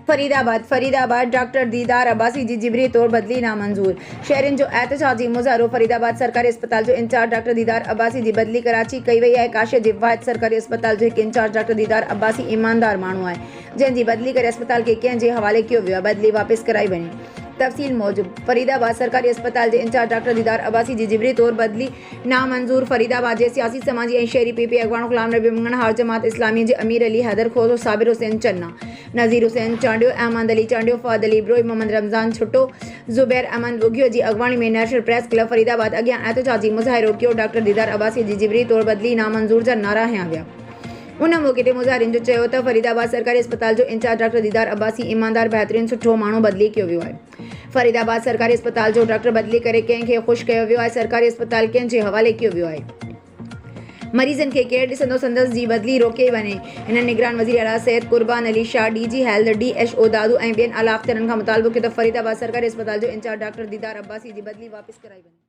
Faridabad doctor दीदार अब्बासी जी Ghibli तौर बदली नामंजूर। शहरियुनि जो एहतजाजी मुज़ाहिरो। फरीदाबाद सरकारी अस्पताल जो इंचार्ज डॉक्टर दीदार अब्बासी जी बदली कराची कई वई आहे। काशे जे वाहिद सरकारी अस्पताल जो हिकु इंचार्ज डॉक्टर दीदार अब्बासी ईमानदार माण्हू आहे, जंहिंजी बदली करे अस्पताल खे कंहिं जे हवाले कयो वियो आहे। बदली वापसि कराई वञे। तफ़सील मूजिब फरीदाबाद सरकारी अस्पताल के इंचार्ज डॉक्टर दीदार अब्बासी जी जिबरी तौर बदली नामंजूर। फरीदाबाद के सियासी समाजी और शहरी पीपी अगवान गुलाम नबी मंगनहार जमात इस्लामी के अमीर अली हैदर खोसो, साबिर हुसैन चन्ना, नज़ीर हुसैन चांडियो, अहमद अली चांडियो, फहद अली ब्रोई, मोहम्मद रमज़ान छुट्टो, ज़ुबैर अमन वुगियो की अगवानी में नेशनल प्रेस क्लब फरीदाबाद अगियां एहतजाजी मुज़ाहिरो कियो। डॉक्टर दीदार अब्बासी जी जिबरी तौर बदली नामंजूर जा नारा हया विया। उन मौके ते मुज़ाहिरीन जो चयो त फरीदाबाद सरकारी अस्पताल जो इंचार्ज डॉक्टर दीदार अब्बासी ईमानदार बेहतरीन सुठो माण्हू बदली कयो वियो आहे। फरीदाबाद सरकारी अस्पताल जो डॉक्टर बदली करे कंहिंखे ख़ुशि कयो वियो आहे। सरकारी अस्पताल कंहिं जे हवाले कयो वियो आहे। मरीज़नि खे केरु ॾिसंदो, संदसि जी बदली रोके वञे। हिन निगरान वज़ीर आला सैयद कुर्बान Ali Shah, DG health DHO दादू ऐं ॿियनि आला अफ़सरनि खां मुतालबो कयो त फरीदाबाद सरकारी अस्पताल जो इंचार्ज डॉक्टर दीदार अब्बासी जी बदली वापसि कराई वञे।